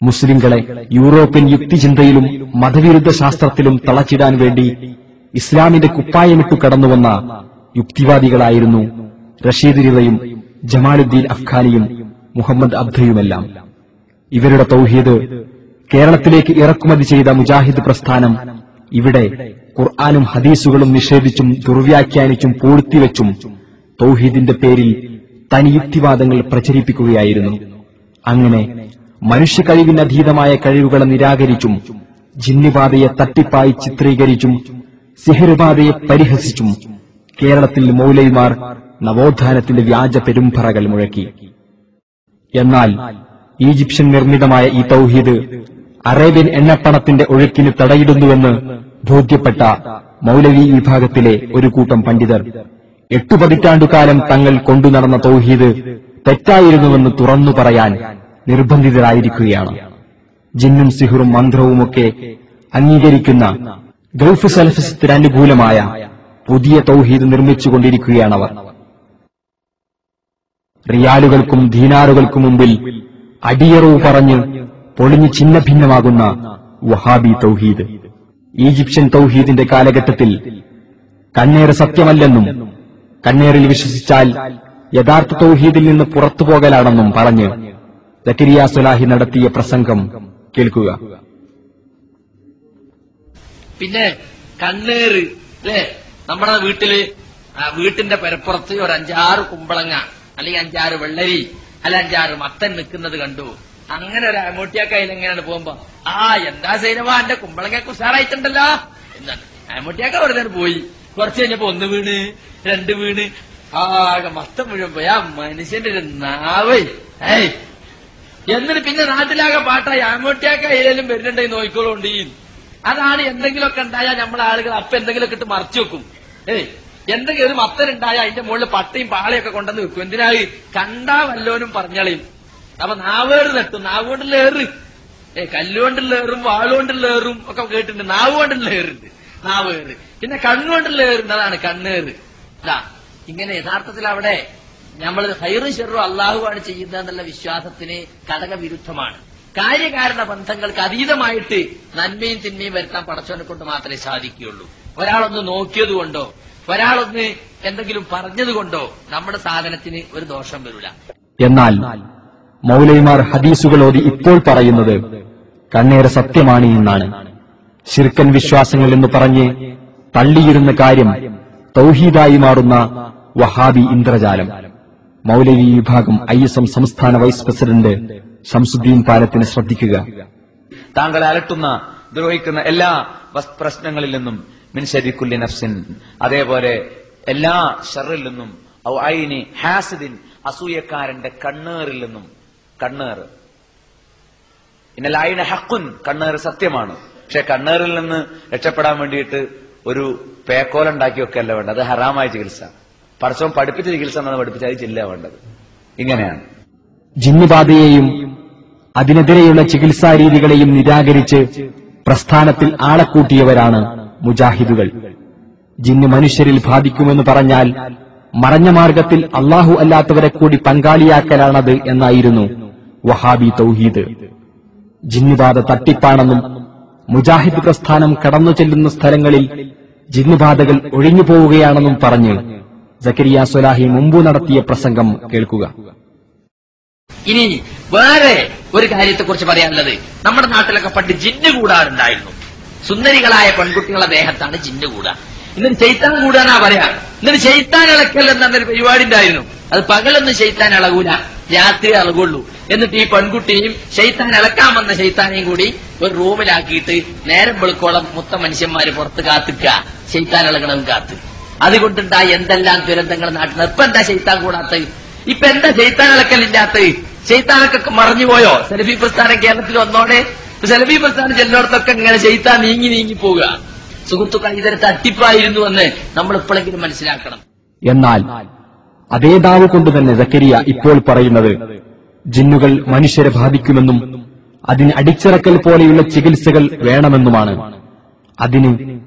മുസ്ലിംകളെ European യുക്തിചിന്തയിലും മതവിരുദ്ധ ശാസ്ത്രത്തിലും തളച്ചിടാൻ വേണ്ടി ഇസ്ലാമിന്റെ കുപ്പായമിട്ടു കടന്നുവന്ന യുക്തിവാദികളായിരുന്നു റഷീദ് റിളയും ജമാലുദ്ദീൻ അഫ്ഘാനിയും മുഹമ്മദ് അബ്ദയുമെല്ലാം. ഇവരുടെ തൗഹീദ് കേരളത്തിലേക്ക് ഇറക്കുമതി ചെയ്ത മുജാഹിദ് പ്രസ്ഥാനം ഇവിടെ ഖുർആനും ഹദീസുകളും നിഷേധിച്ചും ദുർവ്യാഖ്യാനിച്ചും പൂഴ്ത്തിവെച്ചും തൗഹീദിന്റെ പേരിൽ തനി യുക്തിവാദങ്ങൾ പ്രചരിപ്പിക്കുകയായിരുന്നു. അങ്ങനെ മനുഷ്യ കഴിവിനധീതമായ കഴിവുകളെ നിരാകരിച്ചും ജിന്നുബാധയെ തട്ടിപ്പായി ചിത്രീകരിച്ചും സിഹ്റുബാധയെ പരിഹസിച്ചും കേരളത്തിൽ മൗലവിമാർ നവോത്ഥാനത്തിന്റെ വ്യാജ പെരുമ്പറകൾ മുഴക്കി. എന്നാൽ ഈജിപ്ഷ്യൻ നിർമ്മിതമായ ഈ തൗഹീദ് അറേബ്യൻ എണ്ണപ്പണത്തിന്റെ ഒഴുക്കിന് തടയിടുന്നുവെന്ന് ബോധ്യപ്പെട്ട മൗലവി വിഭാഗത്തിലെ ഒരു കൂട്ടം പണ്ഡിതർ 8 പതിറ്റാണ്ടുകാലം തങ്ങൾ കൊണ്ടുനടന്ന തൗഹീദ് തെറ്റായിരുന്നുവെന്ന് തുറന്നു പറയാൻ നിർബന്ധിതരായിരിക്കുകയാണ്. ജിന്നും സിഹറും മന്ത്രവുമൊക്കെ അംഗീകരിക്കുന്ന ഗൾഫ് സലഫിസത്തിന് അനുകൂലമായ പുതിയ തൗഹീദ് നിർമ്മിച്ചുകൊണ്ടിരിക്കുകയാണവർ. റിയാലുകൾക്കും ദീനാറുകൾക്കും മുമ്പിൽ അടിയറവ് പറഞ്ഞ് പൊളിഞ്ഞ് ഛിന്ന ഭിന്നമാകുന്ന വഹാബി തൗഹീദ്. ഈജിപ്ഷ്യൻ തൗഹീദിന്റെ കാലഘട്ടത്തിൽ കണ്ണേറ് സത്യമല്ലെന്നും കണ്ണേറിൽ വിശ്വസിച്ചാൽ യഥാർത്ഥ തൗഹീദിൽ നിന്ന് പുറത്തുപോകലാണെന്നും പറഞ്ഞ് സക്കരിയ സ്വലാഹി നടത്തിയ പ്രസംഗം കേൾക്കുക. പിന്നെ കണ്ണേറ് അല്ലേ, നമ്മുടെ വീട്ടിന്റെ പെരപ്പുറത്ത് ഒരു 5-6 കുമ്പളങ്ങ അല്ലെങ്കിൽ 5-6 വെള്ളരി അല്ല 5-6 മത്തൻ നിൽക്കുന്നത് കണ്ടു. അങ്ങനെ ഒരു അമോട്ടിയാക്കയിൽ എങ്ങനെയാണ് പോകുമ്പോ എന്താ സൈനവാ എന്റെ കുമ്പളങ്ങ ഉഷാറായിട്ടുണ്ടല്ലോ എന്നാണ് അമോട്ടിയാക്ക വെറുതെ പോയി. കുറച്ച് കഴിഞ്ഞപ്പോ 1 വീണ് 2 വീണ് ആകെ മത്തം മുഴുവൻ പോയി. ആ മനുഷ്യന്റെ ഒരു നാവ് എന്നിട്ട് പിന്നെ നാട്ടിലാകെ പാട്ടായി അമോട്ടിയാക്ക ഏരിയയിലും വരുന്നുണ്ടെങ്കിൽ നോക്കിക്കോളുണ്ട്. അതാണ് എന്തെങ്കിലുമൊക്കെ ഉണ്ടായാൽ നമ്മളെ ആളുകൾ അപ്പൊ എന്തെങ്കിലുമൊക്കെ ഇട്ട് മറച്ചു വെക്കും. എന്തെങ്കിലും ഒരു മത്തനുണ്ടായാൽ അതിന്റെ മുകളിൽ പട്ടയും പാളയൊക്കെ കൊണ്ടുവന്ന് വെക്കും. എന്തിനായി കണ്ടാ വല്ലോനും പറഞ്ഞളയും. അപ്പൊ നാവേറ് തട്ടും, നാവുകൊണ്ടുള്ള ഏറ്, കല്ലുകൊണ്ടുള്ള ഏറും വാളുകൊണ്ടുള്ള ഏറും ഒക്കെ കേട്ടിട്ടുണ്ട്. നാവുകൊണ്ടുള്ള ഏറുണ്ട്, നാവേറ്. പിന്നെ കണ്ണുകൊണ്ടുള്ള ഏറുണ്ട്, അതാണ് കണ്ണേറ്. ഇങ്ങനെ യഥാർത്ഥത്തിൽ അവിടെ നമ്മൾ ഹൈറും ഷെറും അള്ളാഹുവാണ് ചെയ്യുന്നതെന്നുള്ള വിശ്വാസത്തിന് ഘടകവിരുദ്ധമാണ്. കാര്യകാരണ ബന്ധങ്ങൾക്ക് അതീതമായിട്ട് നന്മയും തിന്മയും വരുത്താൻ പടച്ചവനെ കൊണ്ട് മാത്രമേ സാധിക്കുകയുള്ളൂ. ഒരാളൊന്ന് നോക്കിയതുകൊണ്ടോ ഒരാളൊന്ന് എന്തെങ്കിലും പറഞ്ഞതുകൊണ്ടോ നമ്മുടെ സാധനത്തിന് ഒരു ദോഷം വരില്ല. എന്നാൽ മൗലവിമാർ ഹദീസുകൾ ഓതി ഇപ്പോൾ പറയുന്നത് കണ്ണേറെ സത്യമാണ് എന്നാണ്. ശിർക്കൻ വിശ്വാസങ്ങൾ എന്ന് പറഞ്ഞ് തള്ളിയിരുന്ന കാര്യം തൗഹീദായി മാറുന്ന വഹാബി ഇന്ദ്രജാലം. മൗലവി വിഭാഗം ISM സംസ്ഥാന വൈസ് പ്രസിഡന്റ് ശംസുദ്ദീൻ പാലത്തിനെ ശ്രദ്ധിക്കുക. താങ്കളെ അലട്ടുന്ന ദ്രോഹിക്കുന്ന എല്ലാ പ്രശ്നങ്ങളിൽ നിന്നും മിൻ ശർരി കുല്ലി നഫ്സിൻ, അതേപോലെ എല്ലാ ഷർറിൽ നിന്നും, ഔ ഐനി ഹാസിദിൻ, അസൂയക്കാരന്റെ കണ്ണേറിൽ നിന്നും. കണ്ണേറ് ഇന്നൽ ഐന ഹഖുൻ, കണ്ണേറ് സത്യമാണ്. പക്ഷെ കണ്ണേറിൽ നിന്ന് രക്ഷപ്പെടാൻ വേണ്ടിയിട്ട് ഒരു പേക്കോലുണ്ടാക്കിയൊക്കെ അല്ല വേണ്ടത്. അത് ഹറാമായ ചികിത്സ. പടച്ചവൻ പഠിപ്പിച്ച ചികിത്സ എന്നാണ് പഠിപ്പിച്ച അത് ചില്ല വേണ്ടത്. ഇങ്ങനെയാണ് ജിന്നുബാധയെയും അതിനെതിരെയുള്ള ചികിത്സാ രീതികളെയും നിരാകരിച്ച് പ്രസ്ഥാനത്തിൽ ആളെ കൂട്ടിയവരാണ് മുജാഹിദുകൾ. ജിന്ന് മനുഷ്യരിൽ ബാധിക്കുമെന്ന് പറഞ്ഞാൽ മറഞ്ഞ മാർഗത്തിൽ അള്ളാഹു അല്ലാത്തവരെ കൂടി പങ്കാളിയാക്കലാണത് എന്നായിരുന്നു വഹാബി തൗഹീദ്. ജിന്നുബാധ തട്ടിപ്പാണെന്നും മുജാഹിദ് പ്രസ്ഥാനം കടന്നു ചെല്ലുന്ന സ്ഥലങ്ങളിൽ ജിന്നുബാധകൾ ഒഴിഞ്ഞു പോവുകയാണെന്നും പറഞ്ഞ് സക്കരിയ സ്വലാഹി മുമ്പ് നടത്തിയ പ്രസംഗം കേൾക്കുക. ഇനി വേറെ ഒരു കാര്യത്തെക്കുറിച്ച് പറയാനുള്ളത്, നമ്മുടെ നാട്ടിലൊക്കെ പണ്ട് ജിന്ന് കൂടാറുണ്ടായിരുന്നു. സുന്ദരികളായ പെൺകുട്ടികളുടെ ദേഹത്താണ് ജിന്ന് കൂടാ. എന്നിട്ട് ശൈത്താൻ കൂടാനാ പറയാ. എന്നിട്ട് ശൈത്താൻ ഇളക്കൽ എന്നൊരു പരിപാടി ഉണ്ടായിരുന്നു. അത് പകലൊന്നും ശൈത്താൻ ഇളകൂല, രാത്രി ഇളകുള്ളൂ. എന്നിട്ട് ഈ പെൺകുട്ടിയും ശൈത്താൻ ഇളക്കാൻ വന്ന ശൈത്താനെയും കൂടി ഒരു റൂമിലാക്കിയിട്ട് നേരം വെളുക്കോളം മൊത്തം മനുഷ്യന്മാര് പുറത്ത് കാത്തിക്ക, ശൈത്താൻ ഇളകണവും കാത്ത്. അതുകൊണ്ടുണ്ടായ എന്തെല്ലാം ദുരന്തങ്ങൾ നാട്ടിൽ. ഇപ്പൊ എന്താ ശൈത്താൻ കൂടാത്തത്? ഇപ്പൊ എന്താ ശൈത്താൻ ഇളക്കലില്ലാത്തത്? ശൈത്താനൊക്കെ മറഞ്ഞുപോയോ? സലഫി പ്രസ്ഥാനം കേരളത്തിൽ വന്നോടെ സലഫി പ്രസ്ഥാനം ചെല്ലോടത്തൊക്കെ ഇങ്ങനെ ശൈത്താൻ നീങ്ങി പോവുക. സുഹൃത്തുക്കൾ, ഇതൊരു തട്ടിപ്പായിരുന്നുവെന്ന് നമ്മൾ ഇപ്പോഴെങ്കിലും മനസ്സിലാക്കണം. എന്നാൽ അതേ ദാവ് കൊണ്ട് തന്നെ സക്കരിയ ഇപ്പോൾ പറയുന്നത് ജിന്നുകൾ മനുഷ്യരെ ബാധിക്കുമെന്നും അതിന് അടിച്ചിറക്കൽ പോലെയുള്ള ചികിത്സകൾ വേണമെന്നുമാണ്. അതിന്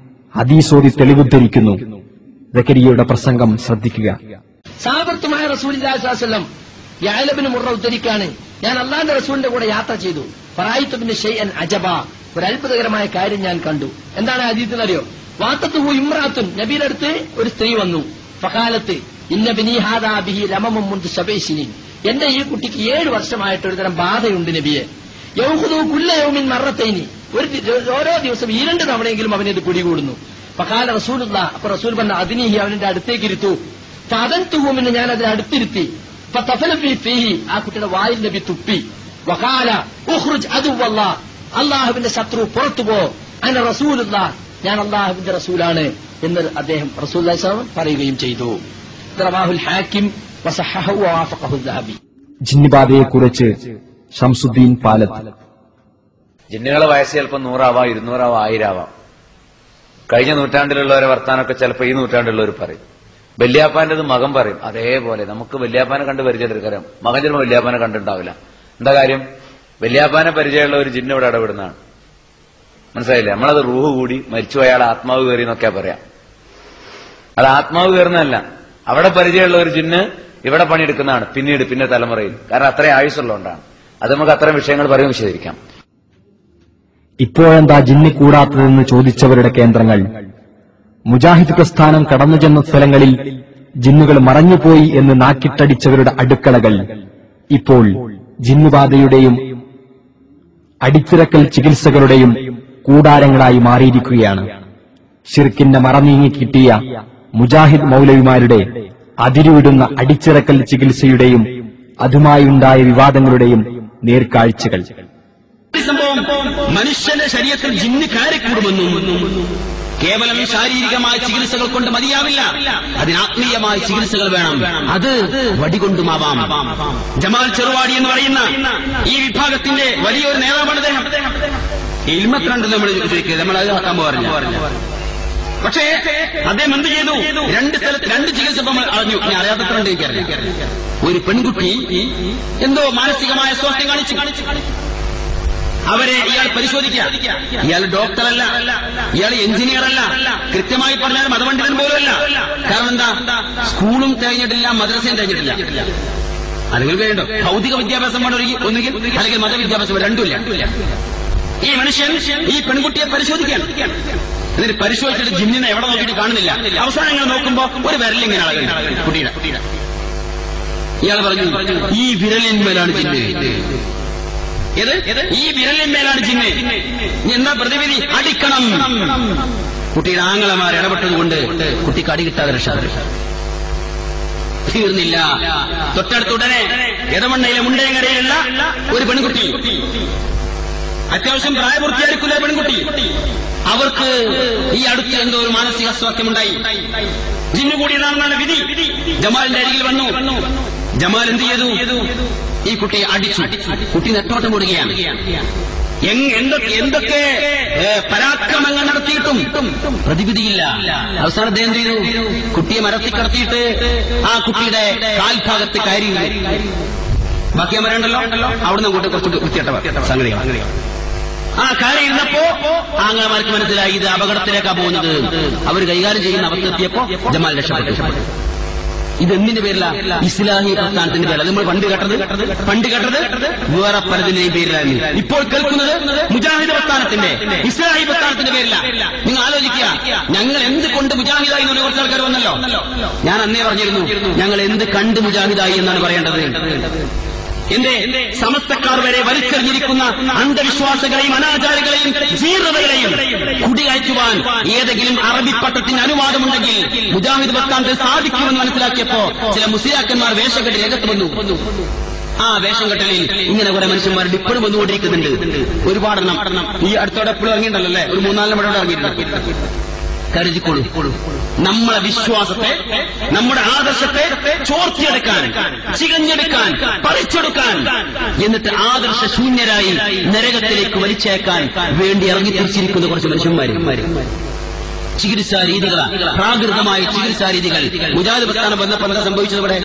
ഹദീസോതി തെളിവുദ്ധരിക്കുന്നു. സക്കരിയയുടെ പ്രസംഗം ശ്രദ്ധിക്കുക. സാബത്തുമായ റസൂലുള്ളാഹി സ്വല്ലല്ലാഹു അലൈഹി വസല്ലം യഅല ഇബ്നു മുർറ ഉദ്ധരിക്കാണ്, ഞാൻ അള്ളാഹുവിന്റെ റസൂലിന്റെ കൂടെ യാത്ര ചെയ്തു. ഫറഅയ്തു ബിൻ ഷൈഅൻ അജബ, ഒരു അത്ഭുതകരമായ കാര്യം ഞാൻ കണ്ടു. എന്താണ് ഹദീസിൽ അറിയോ? വാത്തത്തുഹു ഇമ്രാത്തുൻ, നബിയുടെ അടുത്ത് ഒരു സ്ത്രീ വന്നു. ഫഖാലത്ത് ഇന്ന ബിനി ഹാദാ ബിഹി ലമമുൻ മുൻദു സബഈ സിനീൻ, എന്റെ ഈ കുട്ടിക്ക് 7 വർഷമായിട്ട് ഒരു തരം ബാധയുണ്ട് നബിയെ. യൗഖുദു കുല്ല യൗമിൻ മറത്തൈനി, ഓരോ ദിവസം 2 തവണയെങ്കിലും അവനിത് പിടികൂടുന്നു. ഫഖാല റസൂലുള്ളാഹ്, അപ്പോൾ റസൂൽ പറഞ്ഞു അദ്നിഹി, അവന്റെ അടുത്തേക്ക് ഇരുത്തു. ഫഅദൻതുഹു, പിന്നെ ഞാൻ അതിനെ അടുത്തിരുത്തി. ഫതഫല ഫീഹി, ആ കുട്ടിയുടെ വായിൽ നബി തുപ്പി. വഖാല ഉഖ്റുജ് അദുവല്ലാഹ്, അല്ലാഹുവിന്റെ ശത്രു പുറത്തു പോ. അന റസൂലുള്ളാഹ്, ഞാൻ അല്ലാഹുവിന്റെ റസൂലാണ് എന്ന് അദ്ദേഹം റസൂലുള്ളാഹി സ്വല്ലല്ലാഹു അലൈഹി വസല്ലം പറയുകയും ചെയ്തു. റവാഹുൽ ഹാക്കിം വസഹഹു വവാഫഖഹു അസ്സഹാബി. ജിന്നുബാധയെക്കുറിച്ച് ഷംസുദ്ദീൻ പാലത്ത്. ജിന്നുകളെ വയസ്സ് ചിലപ്പോൾ 100 ആവാം, 200 ആവാം, 1000 ആവാം. കഴിഞ്ഞ നൂറ്റാണ്ടിലുള്ളവരെ വർത്താനൊക്കെ ചിലപ്പോൾ ഈ നൂറ്റാണ്ടിലുള്ളവർ പറയും. വല്യാപ്പാന്റേത് മകൻ പറയും. അതേപോലെ നമുക്ക് വല്യാപ്പാനെ കണ്ട് പരിചയമെടുക്കാം, മകൻ ചിലപ്പോൾ വല്യാപ്പാനെ കണ്ടിട്ടുണ്ടാവില്ല. എന്താ കാര്യം? വല്യാപ്പാനെ പരിചയമുള്ള ഒരു ജിന്ന് ഇവിടെ ഇടപെടുന്നതാണ്. മനസ്സിലായില്ലേ? നമ്മളത് റൂഹ് കൂടി മരിച്ചുപോയ ആൾ ആത്മാവ് കയറി എന്നൊക്കെ പറയാം. അത് ആത്മാവ് കയറുന്നതല്ല, അവിടെ പരിചയമുള്ള ഒരു ജിന്ന് ഇവിടെ പണിയെടുക്കുന്നതാണ് പിന്നെ തലമുറയിൽ. കാരണം അത്രയും ആയുസ്സുള്ളതുകൊണ്ടാണ്. അത് നമുക്ക് അത്തരം വിഷയങ്ങൾ പറയും, വിശദീകരിക്കാം. ഇപ്പോഴെന്താ ജിന്ന് കൂടാത്തതെന്ന് ചോദിച്ചവരുടെ കേന്ദ്രങ്ങൾ, മുജാഹിദ് പ്രസ്ഥാനം കടന്നുചെന്ന സ്ഥലങ്ങളിൽ ജിന്നുകൾ മറഞ്ഞുപോയി എന്ന് നാക്കിട്ടടിച്ചവരുടെ അടുക്കളകൾ ഇപ്പോൾ ജിന്നുബാധയുടെയും അടിച്ചിറക്കൽ ചികിത്സകളുടെയും കൂടാരങ്ങളായി മാറിയിരിക്കുകയാണ്. ശിർക്കിന്റെ മറനീങ്ങി കിട്ടിയ മുജാഹിദ് മൗലവിമാരുടെ അതിരുവിടുന്ന അടിച്ചിറക്കൽ ചികിത്സയുടെയും അതുമായുണ്ടായ വിവാദങ്ങളുടെയും നേർക്കാഴ്ചകൾ. സംഭവം മനുഷ്യന്റെ ശരീരത്തിൽ ജിന്ന് കയറിക്കൂടുമെന്നും കേവലം ശാരീരികമായ ചികിത്സകൾ കൊണ്ട് മതിയാവില്ല, അതിന് ആത്മീയമായ ചികിത്സകൾ വേണം. അത് വടികൊണ്ടുമാവാം. ജമാൽ ചെറുവാടി എന്ന് പറയുന്ന ഈ വിഭാഗത്തിന്റെ വലിയൊരു നേതാവാണ് അദ്ദേഹം. ഇൽമത്രണ്ട് നമ്മളത് ആക്കാൻ പറഞ്ഞു. പക്ഷേ അദ്ദേഹം എന്ത് ചെയ്തു? 2 സ്ഥലത്ത് 2 ചികിത്സ അറിഞ്ഞു. ഞാൻ അറിയാത്തത്രണ്ട് എനിക്കറിയാം. ഒരു പെൺകുട്ടി എന്തോ മാനസികമായ സ്വാസ്ഥ്യം കാണിച്ചു. അവരെ ഇയാൾ പരിശോധിക്കുക. ഇയാൾ ഡോക്ടറല്ല, ഇയാൾ എഞ്ചിനീയറല്ല, കൃത്യമായി പറഞ്ഞാൽ മതപണ്ഡിതൻ പോലുമല്ല. കാരണം എന്താ? സ്കൂളും കഴിഞ്ഞിട്ടില്ല, മദ്രസയും കഴിഞ്ഞിട്ടില്ല. അല്ലെങ്കിൽ വേണ്ടോ ഭൗതിക വിദ്യാഭ്യാസം ഒന്നുകിൽ അല്ലെങ്കിൽ മതവിദ്യാഭ്യാസം, രണ്ടുമില്ല. ഈ മനുഷ്യൻ ഈ പെൺകുട്ടിയെ പരിശോധിക്കാൻ, എന്നിട്ട് പരിശോധിച്ചിട്ട് ജിന്നിനെ എവിടെ നോക്കിയിട്ട് കാണുന്നില്ല. അവസാനം ഇങ്ങനെ നോക്കുമ്പോ ഒരു വിരലിങ്ങനെ കുട്ടിയുടെ. ഇയാൾ പറഞ്ഞു ഈ വിരലിന്മേലാണ് ജിന്ന്. ഈ വിരലിന്മേലാണ് ജിന്ന്. എന്താ പ്രതിവിധി? അടിക്കണം. കുട്ടിയുടെ ആങ്ങളമാർ ഇടപെട്ടതുകൊണ്ട് കുട്ടിക്ക് അടി കിട്ടാതെ രക്ഷപ്പെട്ടു. തീർന്നില്ല. തൊട്ടടുത്തുടനെ എടമണ്ണയിലെ മുണ്ടയങ്ങരയിലുള്ള ഒരു പെൺകുട്ടി, അത്യാവശ്യം പ്രായപൂർത്തിയായിരിക്കുന്ന പെൺകുട്ടി, അവർക്ക് ഈ അടുത്ത് എന്തോ ഒരു മാനസിക അസ്വാസ്ഥ്യമുണ്ടായി. ജിന്നു കൂടിയതാണെന്നാണ് വിധി. ജമാലിന്റെ അരികിൽ വന്നു. ജമാൽ എന്ത് ചെയ്തു? ഈ കുട്ടിയെ അടിച്ചു. കുട്ടി നെട്ടോട്ടം ഓടുകയാണ്. എന്തൊക്കെ പരാക്രമങ്ങൾ നടത്തിയിട്ടും പ്രതിവിധിയില്ല. അവസാനം അദ്ദേഹം എന്ത് ചെയ്തു? കുട്ടിയെ മരത്തിൽ കടത്തിയിട്ട് ആ കുട്ടിയുടെ കാൽഭാഗത്ത് കയറി. ബാക്കി മരണ്ടല്ലോ, അവിടുന്ന് കൂട്ടി കുറച്ച് കുത്തിയിട്ട സംഗതികൾ. ആ കാര്യം ഇരുന്നപ്പോ ആങ്ങളമാർക്ക് മനസ്സിലായി ഇത് അപകടത്തിലേക്കാണ് പോകുന്നത്. അവർ കൈകാര്യം ചെയ്യുന്ന അവസ്ഥയെത്തിയപ്പോ ജമാൽ രക്ഷപ്പെട്ടു. ഇതെന്തിന്റെ പേരില? ഇസ്ലാഹി പ്രസ്ഥാനത്തിന്റെ പേരില. നമ്മൾ പണ്ട് കേട്ടത് വേറെ പലതിന്റെയും പേരിലായിരുന്നു. ഇപ്പോൾ കേൾക്കുന്നത് മുജാഹിദ് പ്രസ്ഥാനത്തിന്റെ, ഇസ്ലാഹി പ്രസ്ഥാനത്തിന്റെ പേരില. നിങ്ങൾ ആലോചിക്കുക, ഞങ്ങൾ എന്ത് കൊണ്ട് മുജാഹിദായി എന്ന് കുറച്ച് ആൾക്കാർ വന്നല്ലോ. ഞാൻ അന്നേ പറഞ്ഞിരുന്നു, ഞങ്ങൾ എന്ത് കണ്ട് മുജാഹിദായി എന്നാണ് പറയേണ്ടത്. എന്റെ സമസ്തക്കാർ വരെ വലിച്ചെറിഞ്ഞിരിക്കുന്ന അന്ധവിശ്വാസികളെയും അനാചാരികളെയും ജീർണതകളെയും കുടികയറ്റുവാൻ ഏതെങ്കിലും അറബി പട്ടത്തിന് അനുവാദമുണ്ടെങ്കിൽ മുജാഹിദ് പ്രസ്ഥാനത്തിൽ സാധിക്കുമെന്ന് മനസ്സിലാക്കിയപ്പോ ചില മുസ്ലിയാക്കന്മാർ വേഷം കെട്ടി രംഗത്ത് വന്നു. ആ വേഷം കെട്ടലിൽ ഇങ്ങനെ കുറെ മനുഷ്യന്മാരുടെ ഇപ്പോഴും വന്നുകൊണ്ടിരിക്കുന്നുണ്ട്. ഒരുപാടെണ്ണം ഈ അടുത്തോടെ എപ്പോഴും ഇറങ്ങിയിട്ടുണ്ടല്ലേ, ഒരു 3-4 മണിയോടെ ഇറങ്ങിയിട്ടുണ്ട്. കരുതിക്കോളൂ, നമ്മളെ വിശ്വാസത്തെ, നമ്മുടെ ആദർശത്തെ ചോർത്തിയെടുക്കാൻ, ചികഞ്ഞെടുക്കാൻ, പറിച്ചെടുക്കാൻ, എന്നിട്ട് ആദർശ ശൂന്യരായി നരകത്തിലേക്ക് വലിച്ചേക്കാൻ വേണ്ടി ഇറങ്ങിത്തിരിച്ചിരിക്കുന്ന കുറച്ച് മനുഷ്യന്മാര്. ചികിത്സാ രീതികളാണ്, പ്രാകൃതമായ ചികിത്സാ രീതികൾ. മുജാഹിദ് പ്രസ്ഥാനം വന്നപ്പോൾ എന്താ സംഭവിച്ചത്? ഇവിടെ